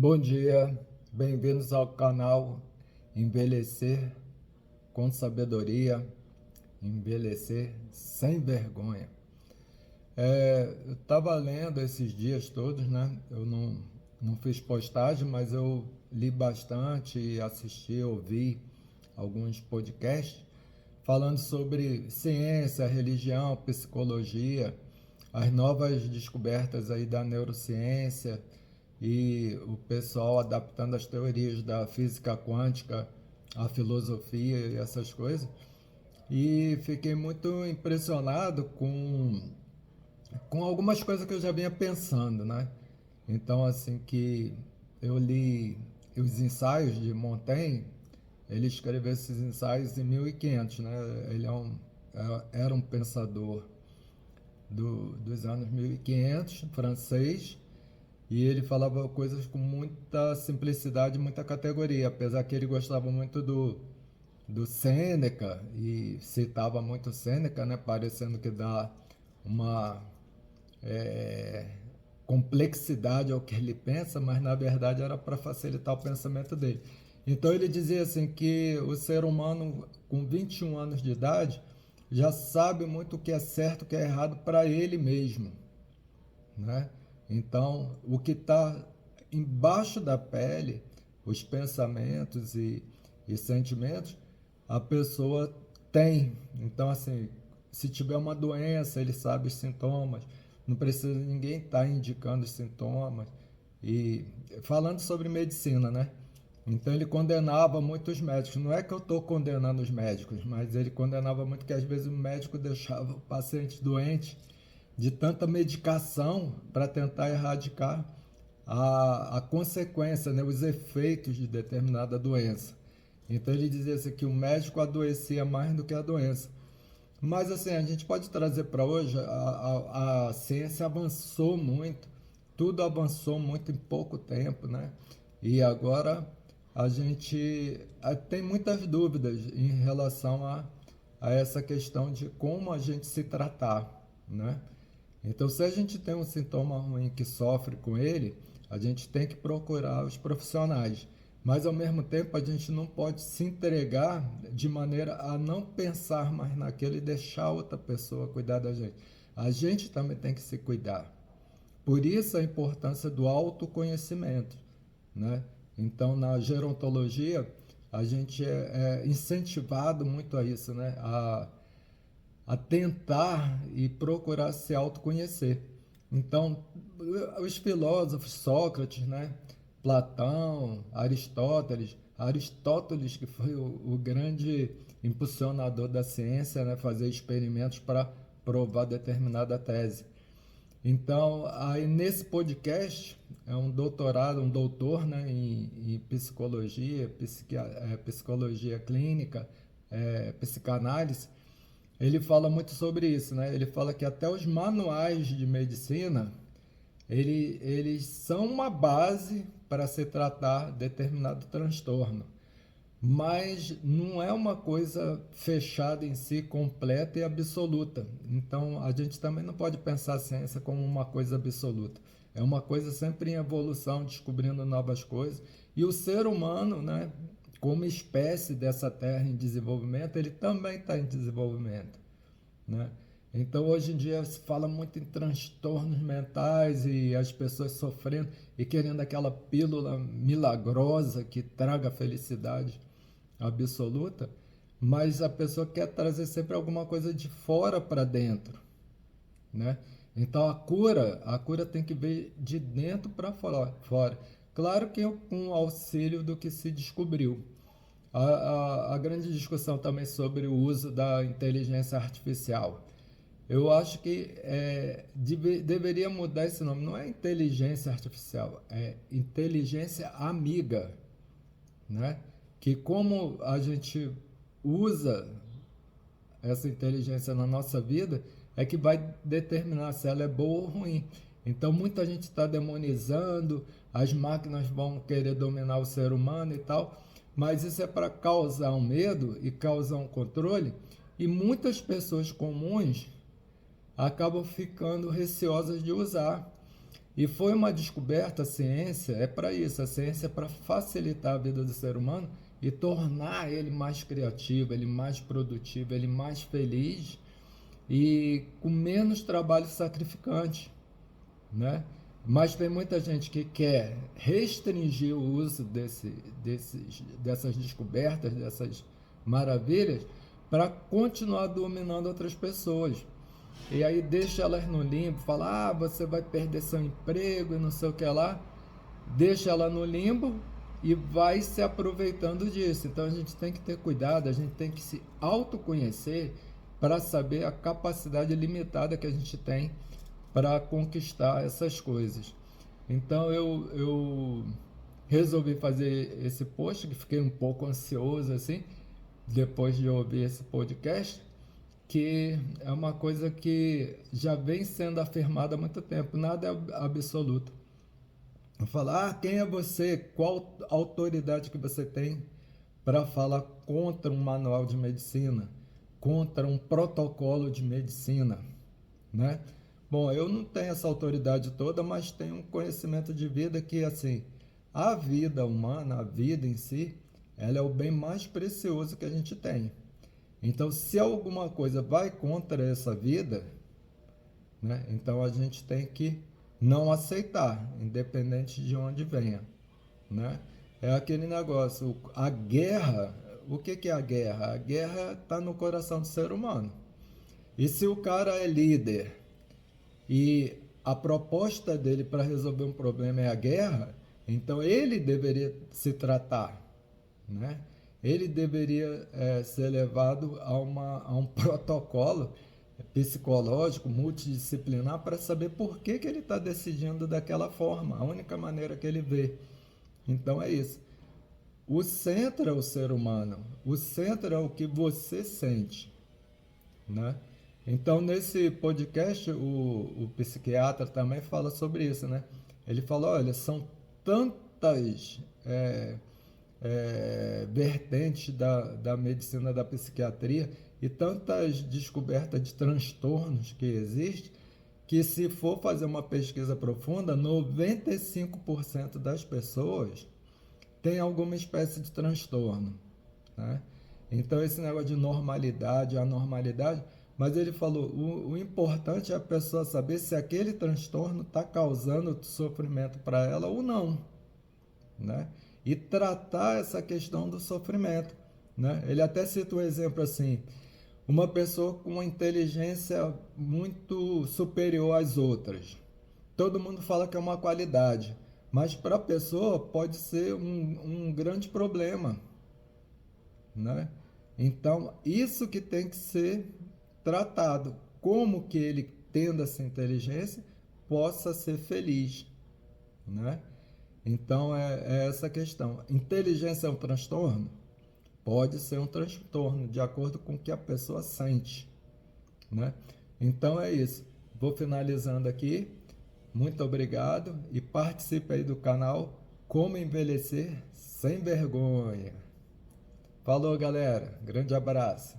Bom dia, bem-vindos ao canal Envelhecer com Sabedoria, Envelhecer Sem Vergonha. Eu estava lendo esses dias todos, né? Eu não fiz postagem, mas eu li bastante, assisti, ouvi alguns podcasts falando sobre ciência, religião, psicologia, as novas descobertas aí da neurociência e o pessoal adaptando as teorias da física quântica à filosofia e essas coisas. E fiquei muito impressionado com algumas coisas que eu já vinha pensando, né? Então, assim, que eu li os ensaios de Montaigne. Ele escreveu esses ensaios em 1500, né? Ele era um pensador dos anos 1500, francês, e ele falava coisas com muita simplicidade, muita categoria, apesar que ele gostava muito do Sêneca e citava muito Sêneca, né? Parecendo que dá uma é, complexidade ao que ele pensa, mas na verdade era para facilitar o pensamento dele. Então ele dizia assim que o ser humano com 21 anos de idade já sabe muito o que é certo e o que é errado para ele mesmo, né? Então, o que está embaixo da pele, os pensamentos e sentimentos, a pessoa tem. Então, assim, se tiver uma doença, ele sabe os sintomas, não precisa ninguém estar indicando os sintomas. E falando sobre medicina, né? Então ele condenava muitos médicos. Não é que eu estou condenando os médicos, mas ele condenava muito que às vezes o médico deixava o paciente doente de tanta medicação para tentar erradicar a consequência, né, os efeitos de determinada doença. Então ele dizia assim, que o médico adoecia mais do que a doença. Mas assim, a gente pode trazer para hoje, a ciência avançou muito, tudo avançou muito em pouco tempo, né? E agora a gente tem muitas dúvidas em relação a essa questão de como a gente se tratar, né? Então, se a gente tem um sintoma ruim que sofre com ele, a gente tem que procurar os profissionais. Mas, ao mesmo tempo, a gente não pode se entregar de maneira a não pensar mais naquilo e deixar outra pessoa cuidar da gente. A gente também tem que se cuidar. Por isso a importância do autoconhecimento, né? Então, na gerontologia, a gente é incentivado muito a isso, né? A tentar e procurar se autoconhecer. Então, os filósofos, Sócrates, né? Platão, Aristóteles que foi o grande impulsionador da ciência, né? Fazer experimentos para provar determinada tese. Então, aí nesse podcast, é um doutorado, um doutor, né, em psicologia, psicologia clínica, psicanálise. Ele fala muito sobre isso, né? Ele fala que até os manuais de medicina, eles são uma base para se tratar determinado transtorno, mas não é uma coisa fechada em si, completa e absoluta. Então, a gente também não pode pensar a ciência como uma coisa absoluta. É uma coisa sempre em evolução, descobrindo novas coisas. E o ser humano, né, como espécie dessa terra em desenvolvimento, ele também está em desenvolvimento, né? Então, hoje em dia se fala muito em transtornos mentais e as pessoas sofrendo e querendo aquela pílula milagrosa que traga felicidade absoluta, mas a pessoa quer trazer sempre alguma coisa de fora para dentro, né? Então a cura tem que vir de dentro para fora. Claro que com o auxílio do que se descobriu. A grande discussão também sobre o uso da inteligência artificial. Eu acho que deveria mudar esse nome. Não é inteligência artificial, é inteligência amiga, né? Que como a gente usa essa inteligência na nossa vida é que vai determinar se ela é boa ou ruim. Então muita gente está demonizando, as máquinas vão querer dominar o ser humano e tal, mas isso é para causar um medo e causar um controle, e muitas pessoas comuns acabam ficando receosas de usar. E foi uma descoberta, a ciência é para isso, a ciência é para facilitar a vida do ser humano e tornar ele mais criativo, ele mais produtivo, ele mais feliz e com menos trabalho sacrificante, né? Mas tem muita gente que quer restringir o uso dessas descobertas, dessas maravilhas, para continuar dominando outras pessoas. E aí deixa elas no limbo, fala, você vai perder seu emprego e não sei o que lá. Deixa ela no limbo e vai se aproveitando disso. Então a gente tem que ter cuidado, a gente tem que se autoconhecer para saber a capacidade limitada que a gente tem para conquistar essas coisas. Então eu resolvi fazer esse post, que fiquei um pouco ansioso assim, depois de ouvir esse podcast, que é uma coisa que já vem sendo afirmada há muito tempo, nada é absoluto. Falar, quem é você? Qual autoridade que você tem para falar contra um manual de medicina, contra um protocolo de medicina, né? Bom, eu não tenho essa autoridade toda, mas tenho um conhecimento de vida que, assim, a vida humana, a vida em si, ela é o bem mais precioso que a gente tem. Então, se alguma coisa vai contra essa vida, né? Então a gente tem que não aceitar, independente de onde venha, né? É aquele negócio, a guerra, o que é a guerra? A guerra está no coração do ser humano. E se o cara é líder e a proposta dele para resolver um problema é a guerra, então ele deveria se tratar, né? Ele deveria ser levado a um protocolo psicológico, multidisciplinar, para saber por que ele está decidindo daquela forma, a única maneira que ele vê. Então é isso. O centro é o ser humano, o centro é o que você sente, né? Então nesse podcast o psiquiatra também fala sobre isso, né? Ele fala, olha, são tantas vertentes da medicina da psiquiatria e tantas descobertas de transtornos que existem, que se for fazer uma pesquisa profunda, 95% das pessoas tem alguma espécie de transtorno, né? Então esse negócio de normalidade, anormalidade, mas ele falou, o importante é a pessoa saber se aquele transtorno está causando sofrimento para ela ou não, né? E tratar essa questão do sofrimento, né? Ele até cita um exemplo assim, uma pessoa com uma inteligência muito superior às outras. Todo mundo fala que é uma qualidade, mas para a pessoa pode ser um grande problema, né? Então, isso que tem que ser tratado, como que ele, tendo essa inteligência, possa ser feliz, né? Então, é essa questão. Inteligência é um transtorno? Pode ser um transtorno, de acordo com o que a pessoa sente, né? Então, é isso. Vou finalizando aqui. Muito obrigado e participe aí do canal Como Envelhecer Sem Vergonha. Falou, galera. Grande abraço.